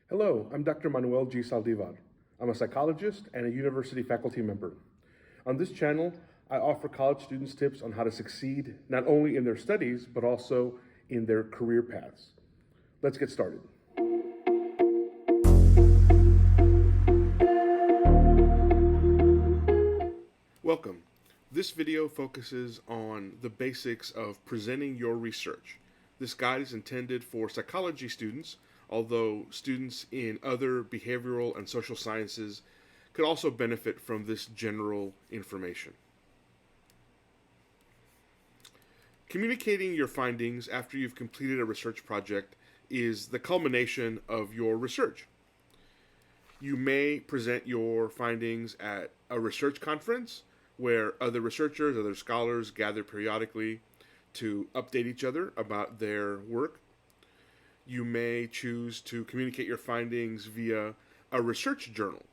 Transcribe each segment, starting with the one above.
Hello, I'm Dr. Manuel G. Saldivar. I'm a psychologist and a university faculty member. On this channel, I offer college students tips on how to succeed not only in their studies, but also in their career paths. Let's get started. Welcome. This video focuses on the basics of presenting your research. This guide is intended for psychology students, although students in other behavioral and social sciences could also benefit from this general information. Communicating your findings after you've completed a research project is the culmination of your research. You may present your findings at a research conference where other researchers, other scholars gather periodically to update each other about their work. You may choose to communicate your findings via a research journal,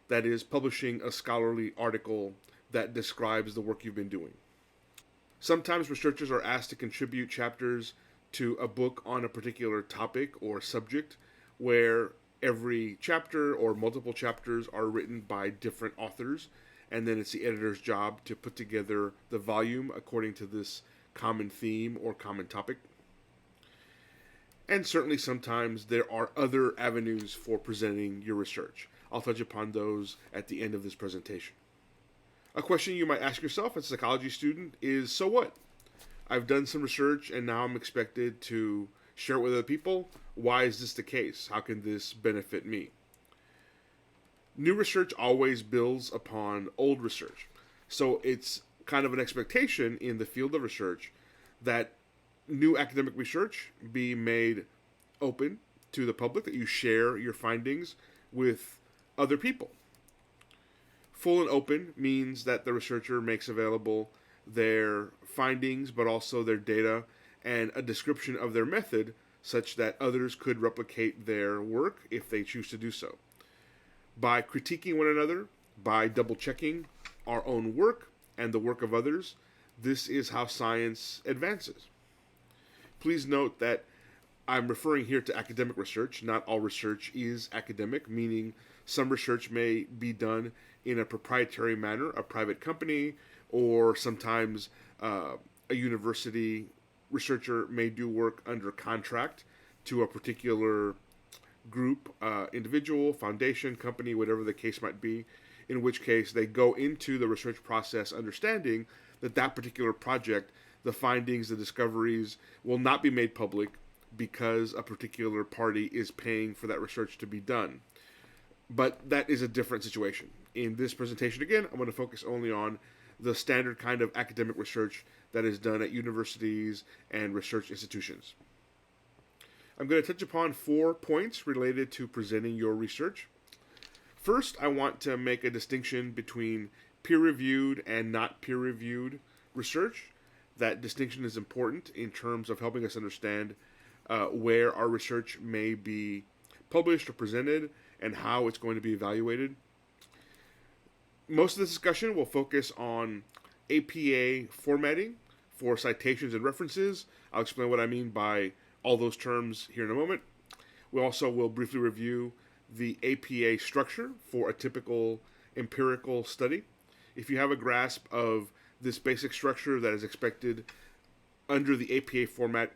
that is, publishing a scholarly article that describes the work you've been doing. Sometimes researchers are asked to contribute chapters to a book on a particular topic or subject where every chapter or multiple chapters are written by different authors, and then it's the editor's job to put together the volume according to this common theme or common topic. And certainly sometimes there are other avenues for presenting your research. I'll touch upon those at the end of this presentation. A question you might ask yourself as a psychology student is, so what? I've done some research and now I'm expected to share it with other people. Why is this the case? How can this benefit me? New research always builds upon old research. So it's kind of an expectation in the field of research that new academic research be made open to the public, that you share your findings with other people. Full and open means that the researcher makes available their findings, but also their data and a description of their method such that others could replicate their work if they choose to do so. By critiquing one another, by double checking our own work and the work of others, this is how science advances. Please note that I'm referring here to academic research. Not all research is academic, meaning some research may be done in a proprietary manner, a private company, or sometimes a university researcher may do work under contract to a particular group, individual, foundation, company, whatever the case might be, in which case they go into the research process understanding that that particular project, the findings, the discoveries, will not be made public because a particular party is paying for that research to be done. But that is a different situation. In this presentation, again, I'm going to focus only on the standard kind of academic research that is done at universities and research institutions. I'm going to touch upon 4 points related to presenting your research. First, I want to make a distinction between peer-reviewed and not peer-reviewed research. That distinction is important in terms of helping us understand where our research may be published or presented and how it's going to be evaluated. Most of this discussion will focus on APA formatting for citations and references. I'll explain what I mean by all those terms here in a moment. We also will briefly review the APA structure for a typical empirical study. If you have a grasp of this basic structure that is expected under the APA format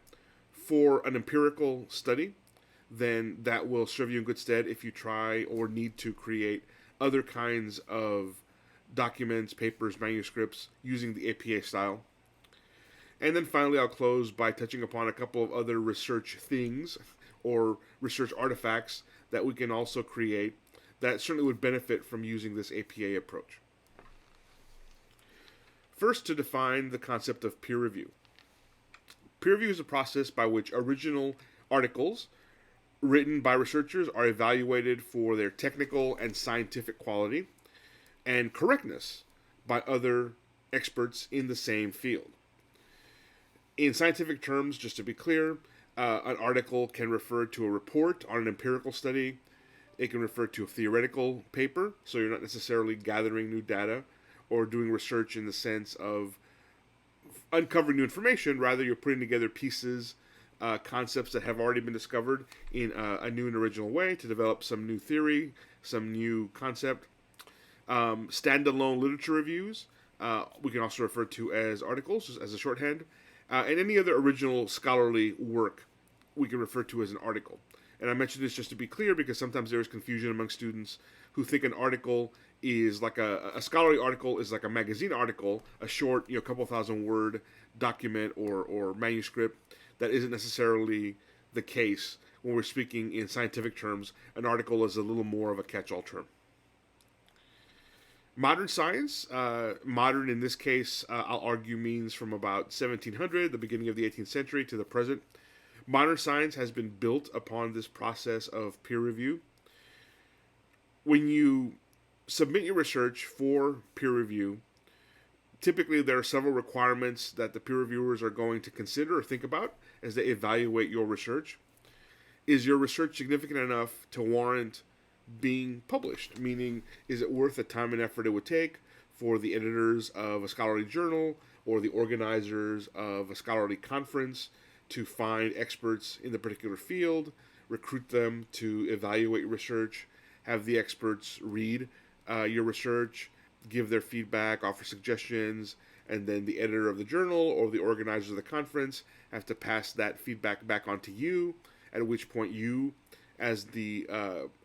for an empirical study, then that will serve you in good stead if you try or need to create other kinds of documents, papers, manuscripts using the APA style. And then finally, I'll close by touching upon a couple of other research things or research artifacts that we can also create that certainly would benefit from using this APA approach. First, to define the concept of peer review. Peer review is a process by which original articles written by researchers are evaluated for their technical and scientific quality and correctness by other experts in the same field. In scientific terms, just to be clear, an article can refer to a report on an empirical study. It can refer to a theoretical paper, so you're not necessarily gathering new data or doing research in the sense of uncovering new information. Rather, you're putting together pieces concepts that have already been discovered in a new and original way to develop some new theory, some new concept. Standalone literature reviews, we can also refer to as articles, just as a shorthand, and any other original scholarly work we can refer to as an article. And I mention this just to be clear because sometimes there is confusion among students who think an article is like a scholarly article is like a magazine article, a short, couple thousand word document or manuscript. That isn't necessarily the case when we're speaking in scientific terms. An article is a little more of a catch-all term. Modern science, modern in this case, I'll argue means from about 1700, the beginning of the 18th century, to the present. Modern science has been built upon this process of peer review. When you submit your research for peer review, typically there are several requirements that the peer reviewers are going to consider or think about as they evaluate your research. Is your research significant enough to warrant being published? Meaning, is it worth the time and effort it would take for the editors of a scholarly journal or the organizers of a scholarly conference to find experts in the particular field, recruit them to evaluate your research, have the experts read your research, give their feedback, offer suggestions, and then the editor of the journal or the organizers of the conference have to pass that feedback back on to you, at which point you, as the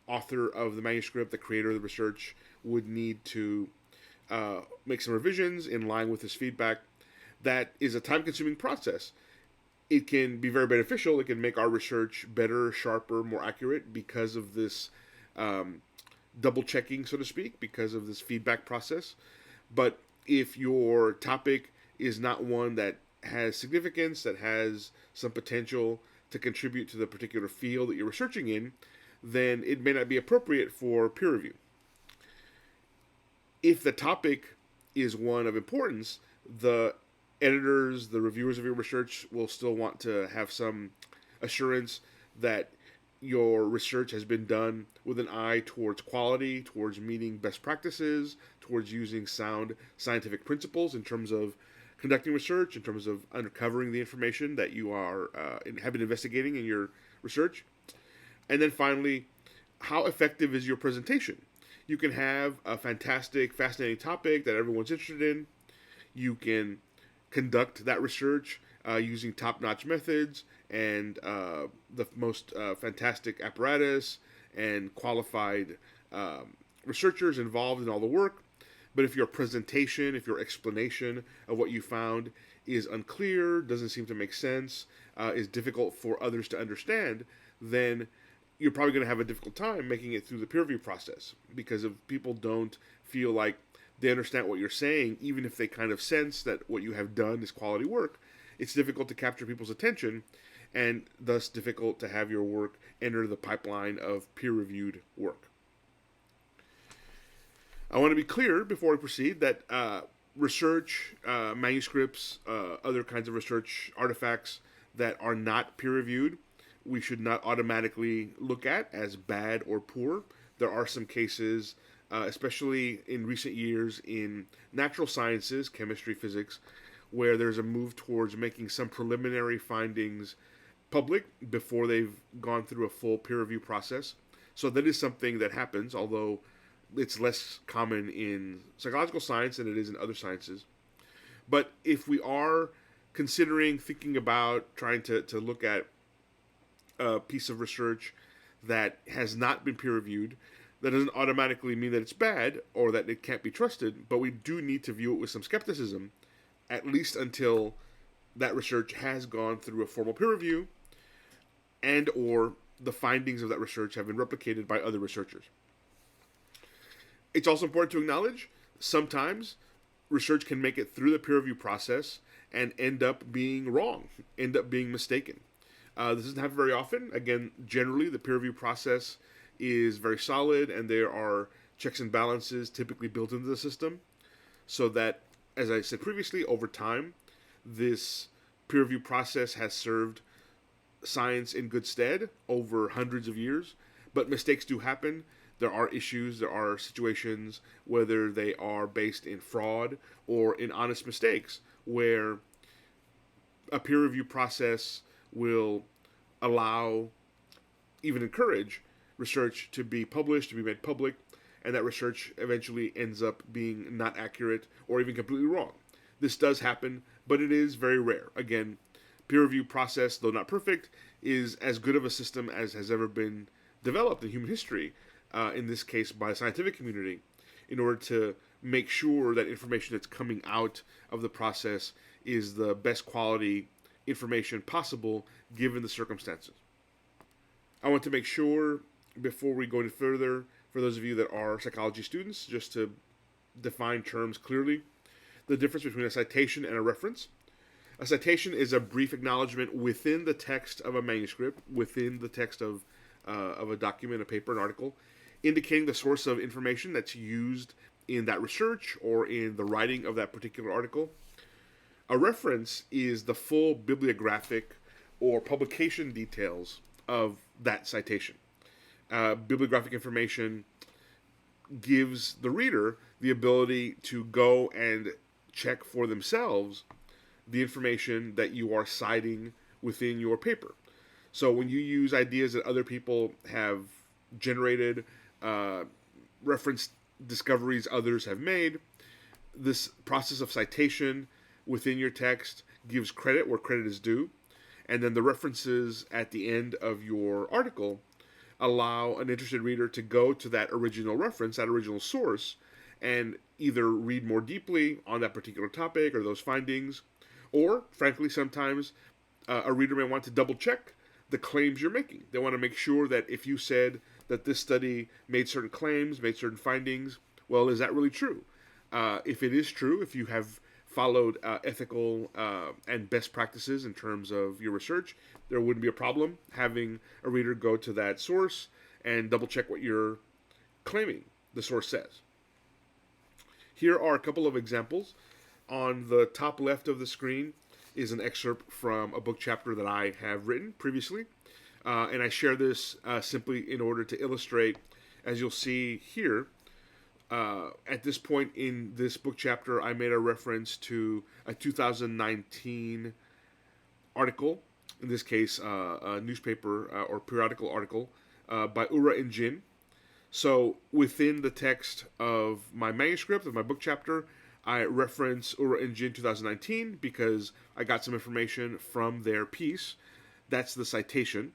author of the manuscript, the creator of the research, would need to make some revisions in line with this feedback. That is a time-consuming process. It can be very beneficial. It can make our research better, sharper, more accurate because of this double-checking, so to speak, because of this feedback process. But if your topic is not one that has significance, that has some potential to contribute to the particular field that you're researching in, then it may not be appropriate for peer review. If the topic is one of importance, the editors, the reviewers of your research will still want to have some assurance that your research has been done with an eye towards quality, towards meeting best practices, towards using sound scientific principles in terms of conducting research, in terms of uncovering the information that you have been investigating in your research. And then finally, how effective is your presentation? You can have a fantastic, fascinating topic that everyone's interested in. You can conduct that research using top-notch methods and the most fantastic apparatus and qualified researchers involved in all the work. But if your presentation, if your explanation of what you found is unclear, doesn't seem to make sense, is difficult for others to understand, then you're probably going to have a difficult time making it through the peer review process. Because if people don't feel like they understand what you're saying, even if they kind of sense that what you have done is quality work, it's difficult to capture people's attention and thus difficult to have your work enter the pipeline of peer-reviewed work. I want to be clear before we proceed that research, manuscripts, other kinds of research artifacts that are not peer-reviewed, we should not automatically look at as bad or poor. There are some cases, especially in recent years in natural sciences, chemistry, physics, where there's a move towards making some preliminary findings public before they've gone through a full peer review process. So that is something that happens, although it's less common in psychological science than it is in other sciences. But if we are thinking about trying to look at a piece of research that has not been peer reviewed, that doesn't automatically mean that it's bad or that it can't be trusted, but we do need to view it with some skepticism, at least until that research has gone through a formal peer review and or the findings of that research have been replicated by other researchers. It's also important to acknowledge sometimes research can make it through the peer review process and end up being wrong, end up being mistaken. This doesn't happen very often. Again, generally the peer review process is very solid and there are checks and balances typically built into the system so that, as I said previously, over time, this peer review process has served science in good stead over hundreds of years. But mistakes do happen. There are issues, there are situations, whether they are based in fraud or in honest mistakes, where a peer review process will allow, even encourage, research to be published, to be made public, and that research eventually ends up being not accurate or even completely wrong. This does happen, but it is very rare. Again, peer review process, though not perfect, is as good of a system as has ever been developed in human history, in this case by the scientific community, in order to make sure that information that's coming out of the process is the best quality information possible given the circumstances. I want to make sure, before we go any further, for those of you that are psychology students, just to define terms clearly, the difference between a citation and a reference. A citation is a brief acknowledgement within the text of a manuscript, within the text of a document, a paper, an article, indicating the source of information that's used in that research or in the writing of that particular article. A reference is the full bibliographic or publication details of that citation. Bibliographic information gives the reader the ability to go and check for themselves the information that you are citing within your paper. So when you use ideas that other people have generated, reference discoveries others have made, this process of citation within your text gives credit where credit is due, and then the references at the end of your article allow an interested reader to go to that original reference, that original source, and either read more deeply on that particular topic or those findings, or, frankly, sometimes a reader may want to double check the claims you're making. They want to make sure that if you said that this study made certain claims, made certain findings, well, is that really true? If it is true, if you have followed ethical and best practices in terms of your research, there wouldn't be a problem having a reader go to that source and double check what you're claiming the source says. Here are a couple of examples. On the top left of the screen is an excerpt from a book chapter that I have written previously, and I share this simply in order to illustrate, as you'll see here, at this point in this book chapter, I made a reference to a 2019 article, in this case, a newspaper or periodical article by Ura and Jin. So within the text of my manuscript, of my book chapter, I reference Ura and Jin 2019 because I got some information from their piece. That's the citation.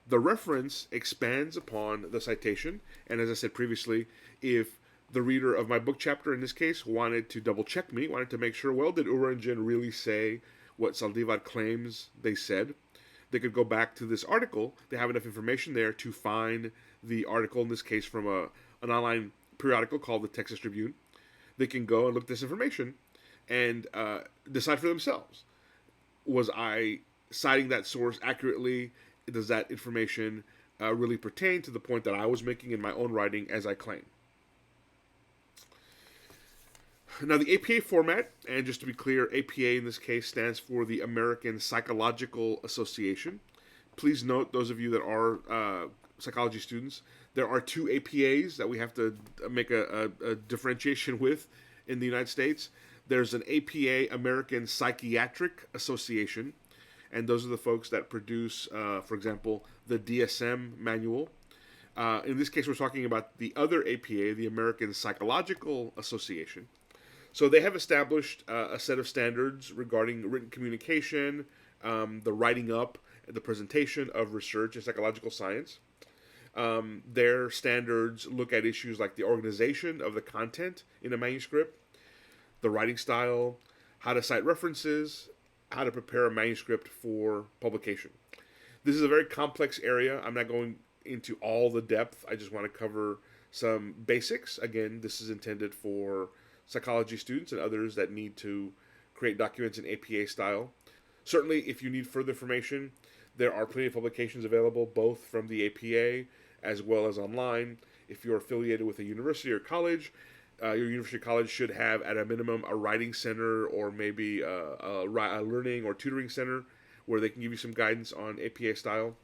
The reference expands upon the citation, and as I said previously, if the reader of my book chapter, in this case, wanted to double check me, wanted to make sure, well, did Ura and Jin really say what Saldivar claims they said? They could go back to this article. They have enough information there to find the article, in this case from an online periodical called the Texas Tribune. They can go and look at this information and decide for themselves. Was I citing that source accurately? Does that information really pertain to the point that I was making in my own writing as I claim? Now, the APA format, and just to be clear, APA in this case stands for the American Psychological Association. Please note, those of you that are psychology students, there are two APAs that we have to make a differentiation with in the United States. There's an APA, American Psychiatric Association, and those are the folks that produce, for example, the DSM manual. In this case, we're talking about the other APA, the American Psychological Association. So they have established a set of standards regarding written communication, the writing up, the presentation of research in psychological science. Their standards look at issues like the organization of the content in a manuscript, the writing style, how to cite references, how to prepare a manuscript for publication. This is a very complex area. I'm not going into all the depth. I just want to cover some basics. Again, this is intended for psychology students and others that need to create documents in APA style. Certainly, if you need further information, there are plenty of publications available, both from the APA as well as online. If you're affiliated with a university or college, your university or college should have, at a minimum, a writing center or maybe a learning or tutoring center where they can give you some guidance on APA style.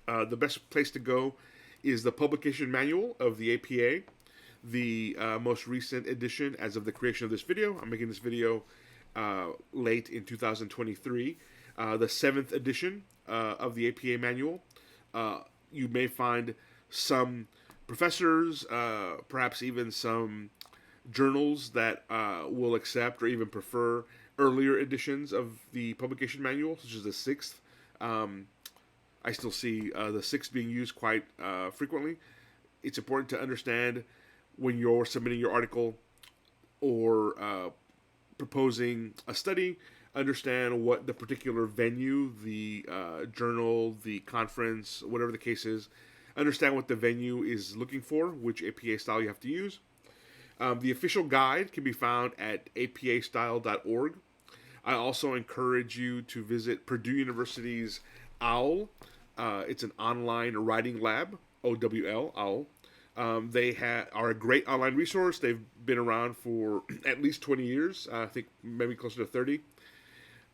The best place to go is the publication manual of the APA, the most recent edition as of the creation of this video. I'm making this video late in 2023. the 7th edition of the APA manual. You may find some professors, perhaps even some journals that will accept or even prefer earlier editions of the publication manual, such as the 6th. I still see the 6th being used quite frequently. It's important to understand when you're submitting your article or proposing a study, understand what the particular venue, the journal, the conference, whatever the case is, understand what the venue is looking for, which APA style you have to use. The official guide can be found at apastyle.org. I also encourage you to visit Purdue University's OWL. It's an online writing lab, OWL, OWL. They are a great online resource. They've been around for at least 20 years, I think maybe closer to 30,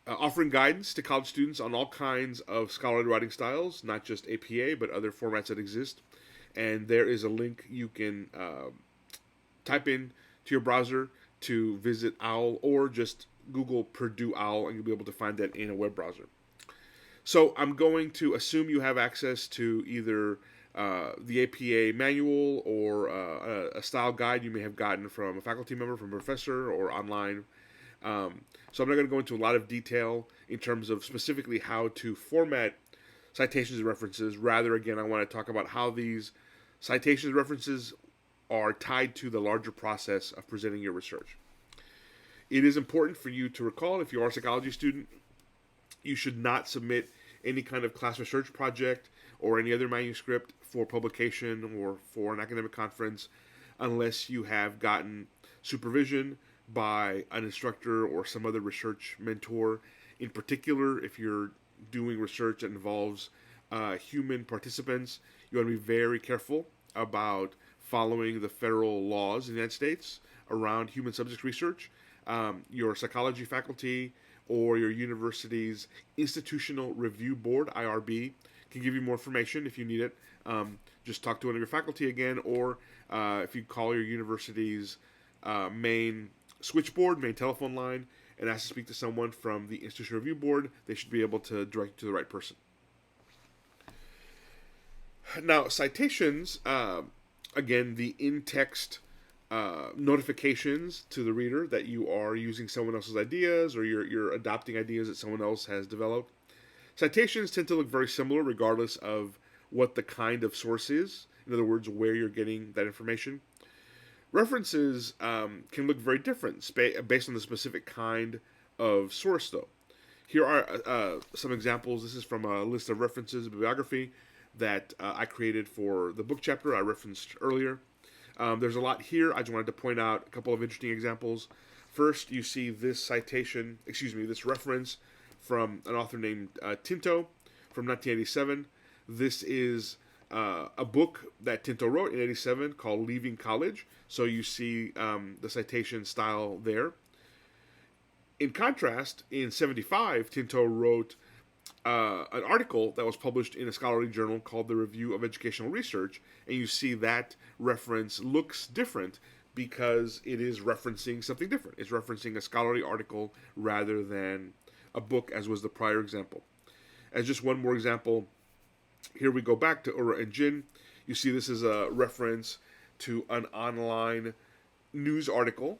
offering guidance to college students on all kinds of scholarly writing styles, not just APA, but other formats that exist. And there is a link you can type in to your browser to visit OWL, or just Google Purdue OWL, and you'll be able to find that in a web browser. So I'm going to assume you have access to either the APA manual or a style guide you may have gotten from a faculty member, from a professor, or online. So I'm not going to go into a lot of detail in terms of specifically how to format citations and references. Rather, again, I want to talk about how these citations and references are tied to the larger process of presenting your research. It is important for you to recall, if you are a psychology student, you should not submit any kind of class research project or any other manuscript for publication or for an academic conference unless you have gotten supervision by an instructor or some other research mentor. In particular, if you're doing research that involves human participants, you want to be very careful about following the federal laws in the United States around human subject research. Your psychology faculty or your university's Institutional Review Board, IRB, can give you more information if you need it. Just talk to one of your faculty again, or if you call your university's main switchboard, main telephone line, and ask to speak to someone from the Institutional Review Board, they should be able to direct you to the right person. Now, citations, again, the in-text notifications to the reader that you are using someone else's ideas or you're adopting ideas that someone else has developed. Citations tend to look very similar regardless of what the kind of source is. In other words, where you're getting that information. References can look very different based on the specific kind of source, though. Here are some examples. This is from a list of references, a bibliography that I created for the book chapter I referenced earlier. There's a lot here. I just wanted to point out a couple of interesting examples. First, you see this this reference from an author named Tinto from 1987. This is a book that Tinto wrote in 1987 called Leaving College. So you see the citation style there. In contrast, in 1975, Tinto wrote an article that was published in a scholarly journal called the Review of Educational Research, and you see that reference looks different because it is referencing something different. It's referencing a scholarly article rather than a book, as was the prior example. As just one more example, here we go back to Ura and Jin. You see this is a reference to an online news article.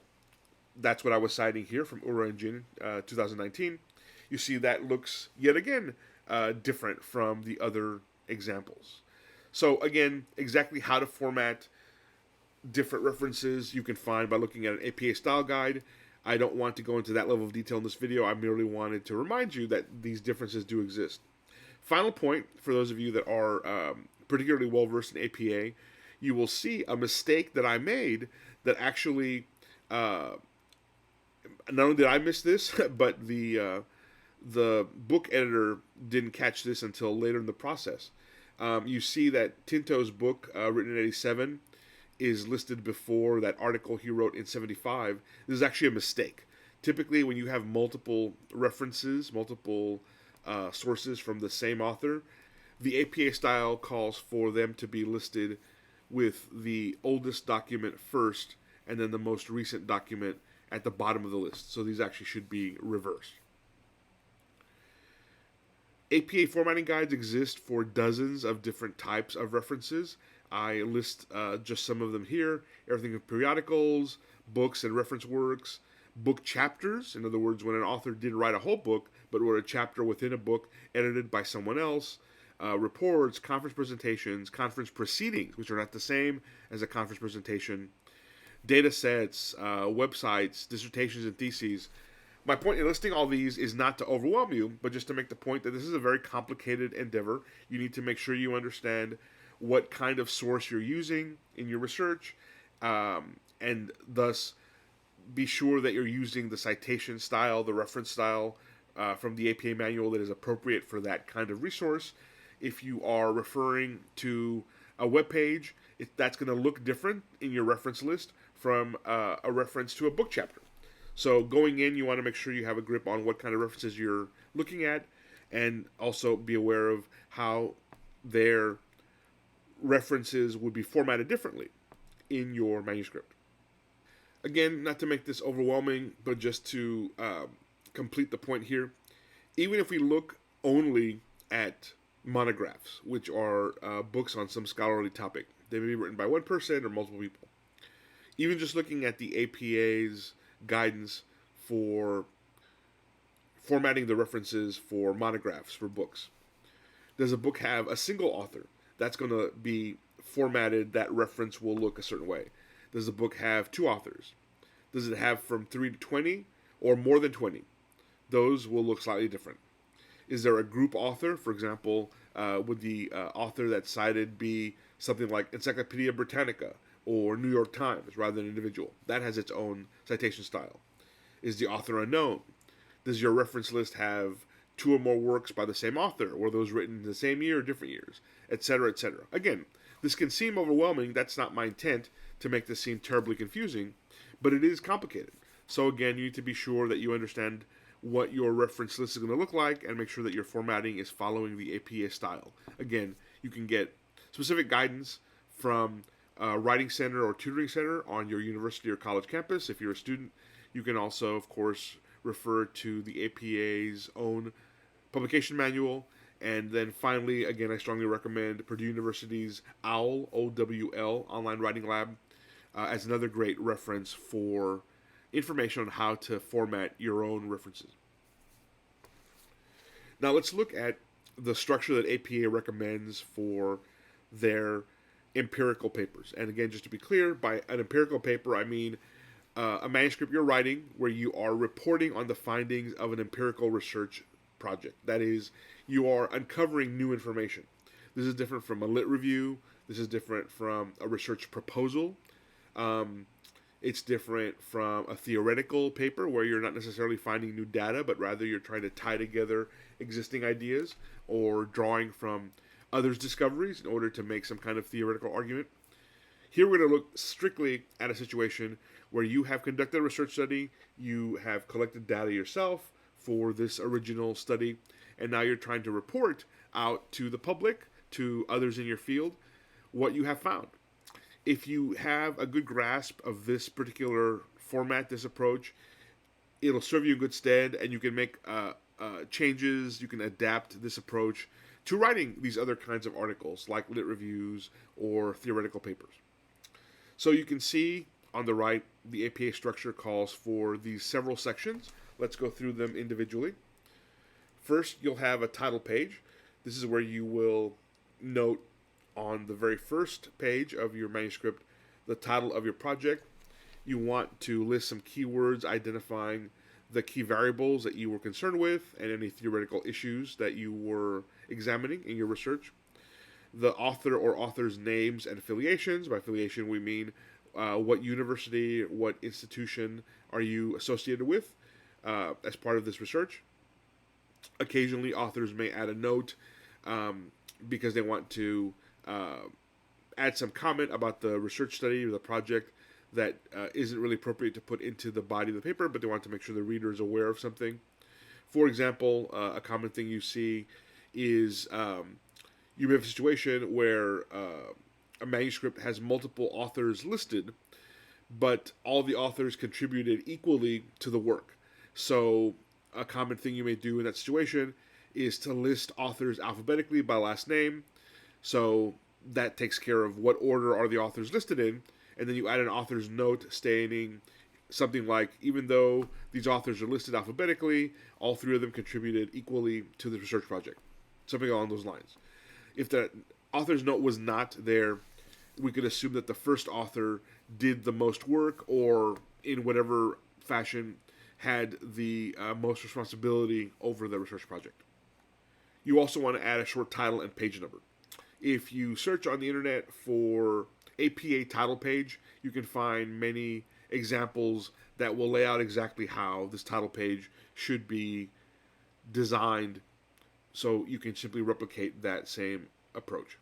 That's what I was citing here from Ura and Jin, 2019. You see that looks, yet again, different from the other examples. So again, exactly how to format different references you can find by looking at an APA style guide. I don't want to go into that level of detail in this video. I merely wanted to remind you that these differences do exist. Final point, for those of you that are particularly well-versed in APA, you will see a mistake that I made that actually, not only did I miss this, but the book editor didn't catch this until later in the process. You see that Tinto's book, written in 1987, is listed before that article he wrote in 1975. This is actually a mistake. Typically, when you have multiple references, multiple sources from the same author, the APA style calls for them to be listed with the oldest document first and then the most recent document at the bottom of the list. So these actually should be reversed. APA formatting guides exist for dozens of different types of references. I list just some of them here. Everything from periodicals, books and reference works, book chapters. In other words, when an author didn't write a whole book, but wrote a chapter within a book edited by someone else, reports, conference presentations, conference proceedings, which are not the same as a conference presentation, data sets, websites, dissertations, and theses. My point in listing all these is not to overwhelm you, but just to make the point that this is a very complicated endeavor. You need to make sure you understand what kind of source you're using in your research, and thus be sure that you're using the citation style, the reference style from the APA manual that is appropriate for that kind of resource. If you are referring to a web page, that's going to look different in your reference list from a reference to a book chapter. So going in, you want to make sure you have a grip on what kind of references you're looking at, and also be aware of how their references would be formatted differently in your manuscript. Again, not to make this overwhelming, but just to complete the point here, even if we look only at monographs, which are books on some scholarly topic, they may be written by one person or multiple people. Even just looking at the APA's guidance for formatting the references for monographs for books. Does a book have a single author? That's going to be formatted, that reference will look a certain way. Does the book have two authors? Does it have from 3 to 20 or more than 20? Those will look slightly different. Is there a group author? For example, would the author that's cited be something like Encyclopedia Britannica or New York Times rather than individual? That has its own citation style. Is the author unknown? Does your reference list have two or more works by the same author? Were those written in the same year or different years? Etc., etc. Again, this can seem overwhelming. That's not my intent to make this seem terribly confusing, but it is complicated. So again, you need to be sure that you understand what your reference list is going to look like and make sure that your formatting is following the APA style. Again, you can get specific guidance from Writing Center or Tutoring Center on your university or college campus. If you're a student, you can also, of course, refer to the APA's own publication manual. And then finally, again, I strongly recommend Purdue University's OWL, O-W-L, Online Writing Lab, as another great reference for information on how to format your own references. Now let's look at the structure that APA recommends for their empirical papers. And again, just to be clear, by an empirical paper, I mean a manuscript you're writing where you are reporting on the findings of an empirical research project. That is, you are uncovering new information. This is different from a lit review. This is different from a research proposal. It's different from a theoretical paper where you're not necessarily finding new data, but rather you're trying to tie together existing ideas or drawing from others' discoveries in order to make some kind of theoretical argument. Here we're going to look strictly at a situation where you have conducted a research study, you have collected data yourself for this original study, and now you're trying to report out to the public, to others in your field, what you have found. If you have a good grasp of this particular format, this approach, it'll serve you in good stead, and you can make changes, you can adapt this approach to writing these other kinds of articles like lit reviews or theoretical papers. So you can see on the right, the APA structure calls for these several sections. Let's go through them individually. First, you'll have a title page. This is where you will note on the very first page of your manuscript the title of your project. You want to list some keywords identifying the key variables that you were concerned with and any theoretical issues that you were examining in your research. The author or authors' names and affiliations. By affiliation, we mean what university, what institution are you associated with as part of this research. Occasionally, authors may add a note because they want to add some comment about the research study or the project that isn't really appropriate to put into the body of the paper, but they want to make sure the reader is aware of something. For example, a common thing you see is you may have a situation where a manuscript has multiple authors listed, but all the authors contributed equally to the work. So a common thing you may do in that situation is to list authors alphabetically by last name. So that takes care of what order are the authors listed in. And then you add an author's note stating something like, even though these authors are listed alphabetically, all three of them contributed equally to the research project. Something along those lines. If the author's note was not there, we could assume that the first author did the most work, or in whatever fashion had the most responsibility over the research project. You also want to add a short title and page number. If you search on the internet for APA title page, you can find many examples that will lay out exactly how this title page should be designed, so you can simply replicate that same approach.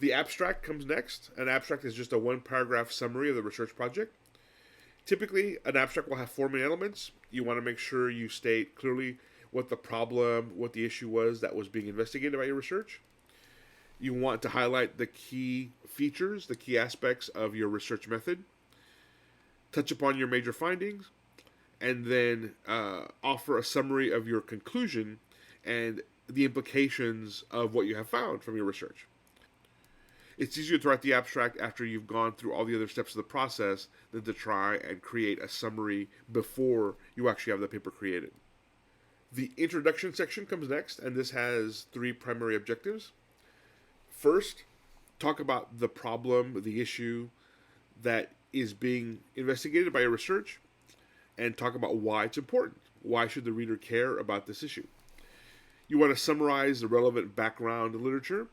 The abstract comes next. An abstract is just a one-paragraph summary of the research project. Typically, an abstract will have 4 main elements. You want to make sure you state clearly what the problem, what the issue was that was being investigated by your research. You want to highlight the key features, the key aspects of your research method, touch upon your major findings, and then offer a summary of your conclusion and the implications of what you have found from your research. It's easier to write the abstract after you've gone through all the other steps of the process than to try and create a summary before you actually have the paper created. The introduction section comes next, and this has 3 primary objectives. First, talk about the problem, the issue that is being investigated by your research, and talk about why it's important. Why should the reader care about this issue? You want to summarize the relevant background literature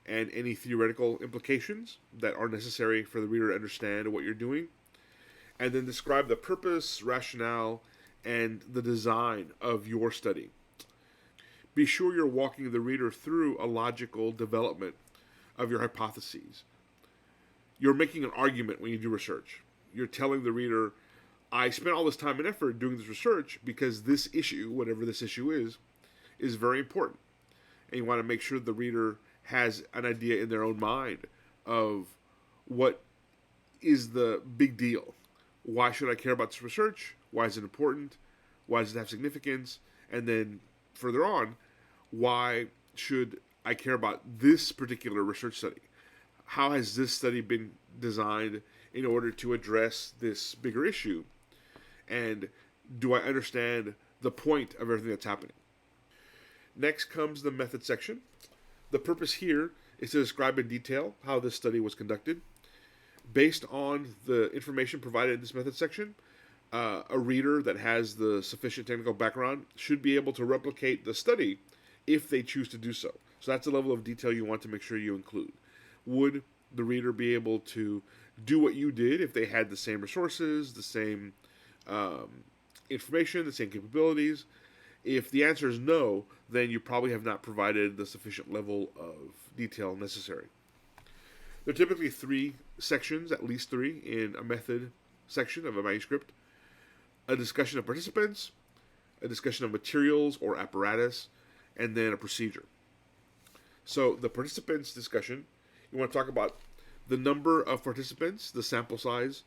and any theoretical implications that are necessary for the reader to understand what you're doing, and then describe the purpose, rationale, and the design of your study. Be sure you're walking the reader through a logical development of your hypotheses. You're making an argument when you do research. You're telling the reader, I spent all this time and effort doing this research because this issue, whatever this issue is very important. And you want to make sure the reader has an idea in their own mind of what is the big deal. Why should I care about this research? Why is it important? Why does it have significance? And then further on, why should I care about this particular research study? How has this study been designed in order to address this bigger issue? And do I understand the point of everything that's happening? Next comes the method section. The purpose here is to describe in detail how this study was conducted. Based on the information provided in this method section, a reader that has the sufficient technical background should be able to replicate the study if they choose to do so. So that's the level of detail you want to make sure you include. Would the reader be able to do what you did if they had the same resources, the same information, the same capabilities? If the answer is no, then you probably have not provided the sufficient level of detail necessary. There are typically 3 sections, at least 3, in a method section of a manuscript. A discussion of participants, a discussion of materials or apparatus, and then a procedure. So the participants discussion, you want to talk about the number of participants, the sample size,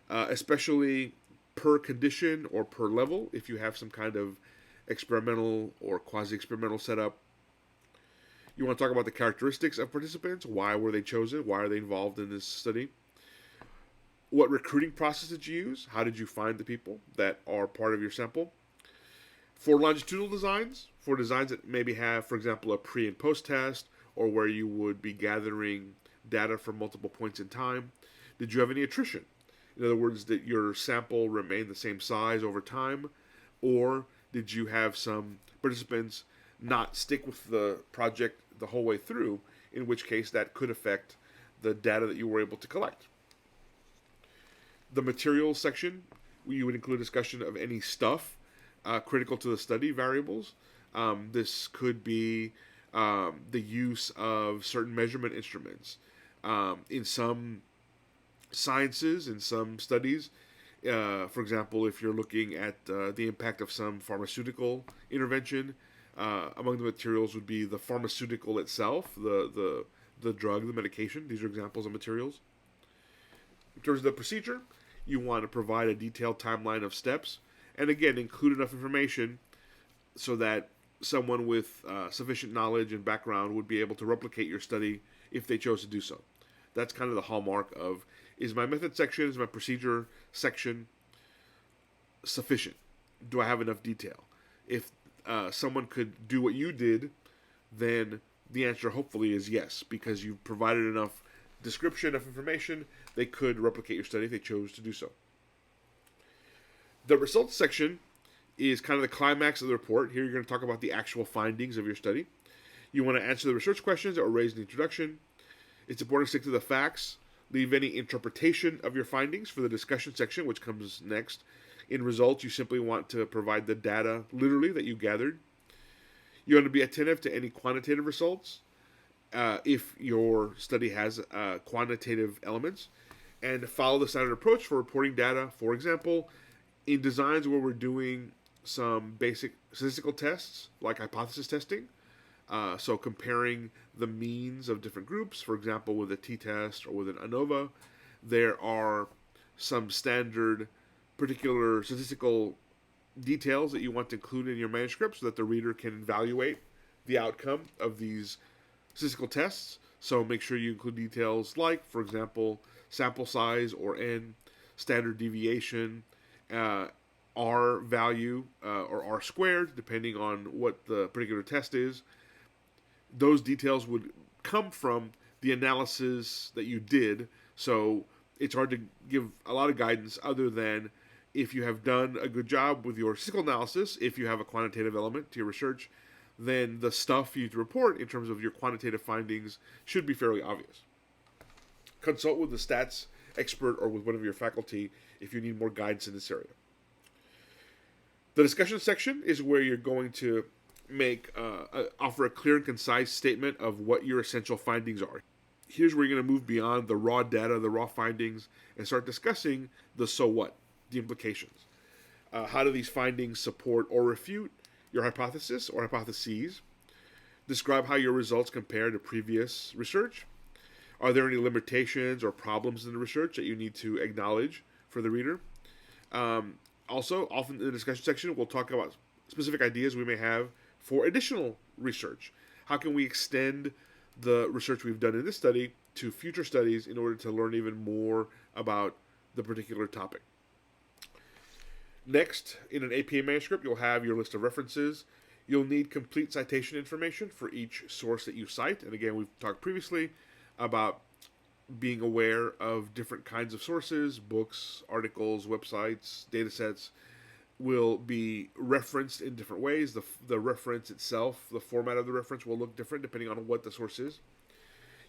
especially per condition or per level, if you have some kind of experimental or quasi-experimental setup. You want to talk about the characteristics of participants. Why were they chosen? Why are they involved in this study? What recruiting process did you use? How did you find the people that are part of your sample? For longitudinal designs, for designs that maybe have, for example, a pre and post test, or where you would be gathering data from multiple points in time, did you have any attrition? In other words, did your sample remain the same size over time, or did you have some participants not stick with the project the whole way through, in which case that could affect the data that you were able to collect? The materials section, you would include discussion of any stuff critical to the study variables. This could be the use of certain measurement instruments. In some sciences, in some studies, for example, if you're looking at the impact of some pharmaceutical intervention, among the materials would be the pharmaceutical itself, the drug, the medication. These are examples of materials. In terms of the procedure, you want to provide a detailed timeline of steps, and again, include enough information so that someone with sufficient knowledge and background would be able to replicate your study if they chose to do so. That's kind of the hallmark of, is my method section, is my procedure section sufficient? Do I have enough detail? If someone could do what you did, then the answer hopefully is yes, because you've provided enough description of information, they could replicate your study if they chose to do so. The results section is kind of the climax of the report. Here you're going to talk about the actual findings of your study. You want to answer the research questions that were raised in the introduction. It's important to stick to the facts. Leave any interpretation of your findings for the discussion section, which comes next. In results, you simply want to provide the data literally that you gathered. You want to be attentive to any quantitative results if your study has quantitative elements, and follow the standard approach for reporting data. For example, in designs where we're doing some basic statistical tests, like hypothesis testing, so comparing the means of different groups, for example, with a t-test or with an ANOVA, there are some standard particular statistical details that you want to include in your manuscript so that the reader can evaluate the outcome of these statistical tests. So make sure you include details like, for example, sample size or n, standard deviation, R value or R squared, depending on what the particular test is. Those details would come from the analysis that you did, so it's hard to give a lot of guidance other than if you have done a good job with your statistical analysis, if you have a quantitative element to your research, then the stuff you need to report in terms of your quantitative findings should be fairly obvious. Consult with the stats expert or with one of your faculty if you need more guidance in this area. The discussion section is where you're going to offer a clear and concise statement of what your essential findings are. Here's where you're going to move beyond the raw data, the raw findings, and start discussing the so what, the implications. How do these findings support or refute your hypothesis or hypotheses? Describe how your results compare to previous research. Are there any limitations or problems in the research that you need to acknowledge for the reader? Also, often in the discussion section, we'll talk about specific ideas we may have for additional research. How can we extend the research we've done in this study to future studies in order to learn even more about the particular topic? Next, in an APA manuscript, you'll have your list of references. You'll need complete citation information for each source that you cite. And again, we've talked previously about being aware of different kinds of sources, books, articles, websites, data sets will be referenced in different ways. The reference itself, the format of the reference will look different depending on what the source is.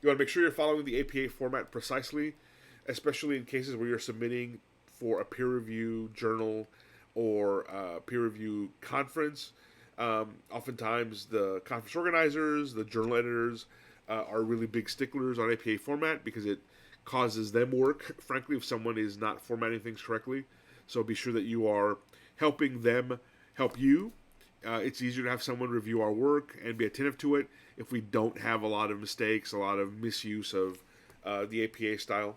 You want to make sure you're following the APA format precisely, especially in cases where you're submitting for a peer review journal or a peer review conference. Oftentimes the conference organizers, the journal editors, are really big sticklers on APA format because it causes them work, frankly, if someone is not formatting things correctly. So be sure that you are helping them help you. It's easier to have someone review our work and be attentive to it if we don't have a lot of mistakes, a lot of misuse of the APA style.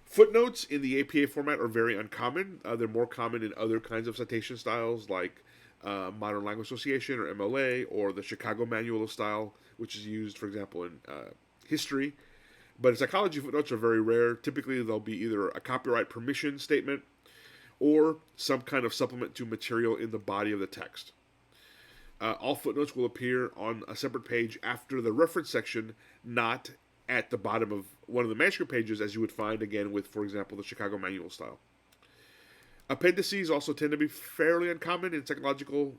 Footnotes in the APA format are very uncommon. They're more common in other kinds of citation styles like Modern Language Association or MLA or the Chicago Manual of Style, which is used, for example, in history. But in psychology, footnotes are very rare. Typically, they'll be either a copyright permission statement or some kind of supplement to material in the body of the text. All footnotes will appear on a separate page after the reference section, not at the bottom of one of the manuscript pages, as you would find, again, with, for example, the Chicago Manual style. Appendices also tend to be fairly uncommon in psychological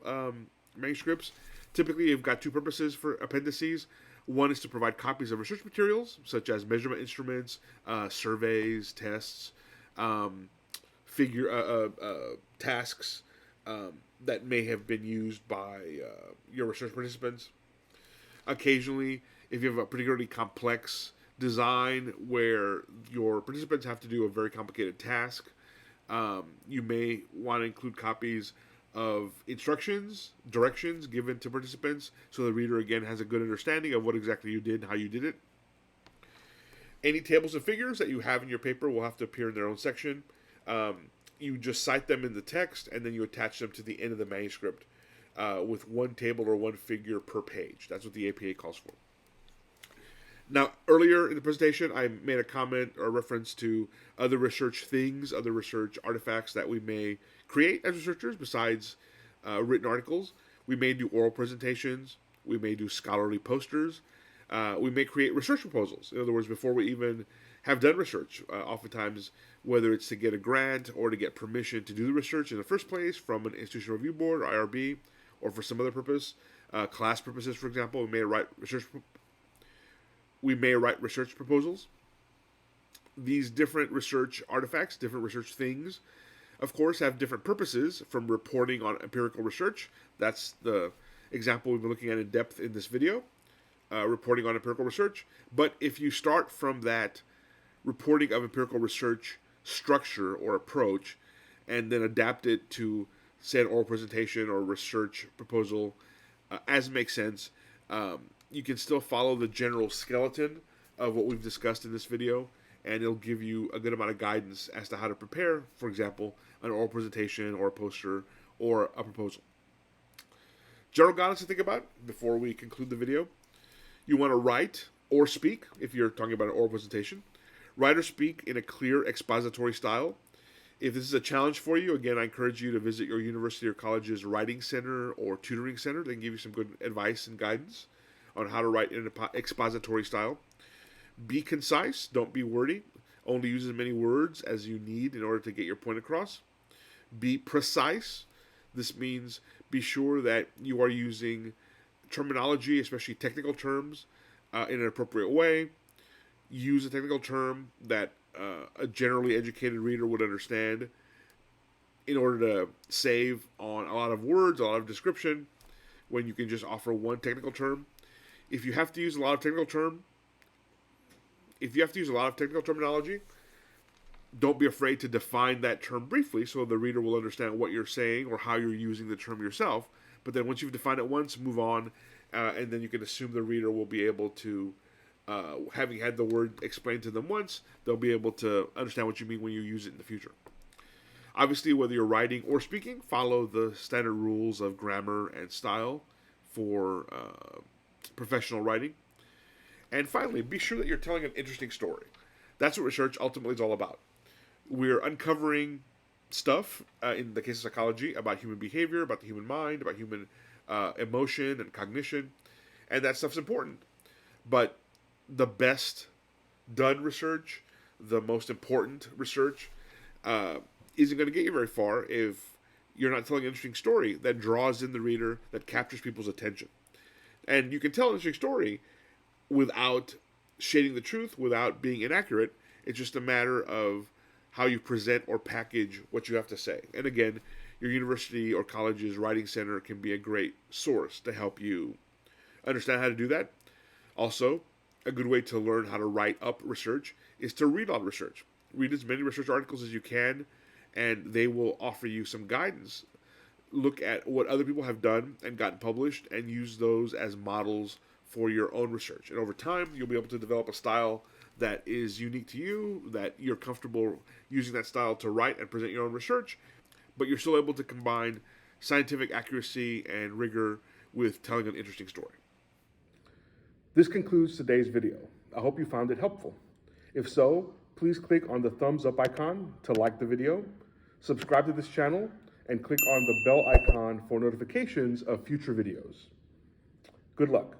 manuscripts. Typically, you've got two purposes for appendices. One is to provide copies of research materials, such as measurement instruments, surveys, tests, tasks that may have been used by your research participants. Occasionally, if you have a particularly complex design where your participants have to do a very complicated task, you may want to include copies of instructions, directions given to participants so the reader, again, has a good understanding of what exactly you did and how you did it. Any tables and figures that you have in your paper will have to appear in their own section. You just cite them in the text, and then you attach them to the end of the manuscript with one table or one figure per page. That's what the APA calls for. Now, earlier in the presentation, I made a comment or reference to other research things, other research artifacts that we may create as researchers besides written articles. We may do oral presentations. We may do scholarly posters. We may create research proposals. In other words, before we even have done research, oftentimes, whether it's to get a grant or to get permission to do the research in the first place from an institutional review board or IRB, or for some other purpose, class purposes, for example, we may write research proposals. These different research artifacts, different research things, of course, have different purposes from reporting on empirical research. That's the example we've been looking at in depth in this video, reporting on empirical research. But if you start from that reporting of empirical research structure or approach and then adapt it to, say, an oral presentation or research proposal, as makes sense, you can still follow the general skeleton of what we've discussed in this video, and it'll give you a good amount of guidance as to how to prepare, for example, an oral presentation or a poster or a proposal. General guidance to think about before we conclude the video. You want to write or speak, if you're talking about an oral presentation. Write or speak in a clear expository style. If this is a challenge for you, again, I encourage you to visit your university or college's writing center or tutoring center. They can give you some good advice and guidance on how to write in an expository style. Be concise, don't be wordy. Only use as many words as you need in order to get your point across. Be precise. This means be sure that you are using terminology, especially technical terms, in an appropriate way. Use a technical term that a generally educated reader would understand in order to save on a lot of words, a lot of description, when you can just offer one technical term. If you have to use a lot of technical terminology, don't be afraid to define that term briefly so the reader will understand what you're saying or how you're using the term yourself. But then once you've defined it once, move on, and then you can assume the reader will be able to, having had the word explained to them once, they'll be able to understand what you mean when you use it in the future. Obviously, whether you're writing or speaking, follow the standard rules of grammar and style for professional writing. And finally, be sure that you're telling an interesting story. That's what research ultimately is all about. We're uncovering stuff, in the case of psychology, about human behavior, about the human mind, about human emotion and cognition, and that stuff's important. But the best done research, the most important research, isn't going to get you very far if you're not telling an interesting story that draws in the reader, that captures people's attention. And you can tell an interesting story without shading the truth, without being inaccurate. It's just a matter of how you present or package what you have to say. And again, your university or college's writing center can be a great source to help you understand how to do that. Also, a good way to learn how to write up research is to read on research. Read as many research articles as you can, and they will offer you some guidance. Look at what other people have done and gotten published and use those as models for your own research. And over time, you'll be able to develop a style that is unique to you, that you're comfortable using that style to write and present your own research, but you're still able to combine scientific accuracy and rigor with telling an interesting story. This concludes today's video. I hope you found it helpful. If so, please click on the thumbs up icon to like the video, subscribe to this channel, and click on the bell icon for notifications of future videos. Good luck.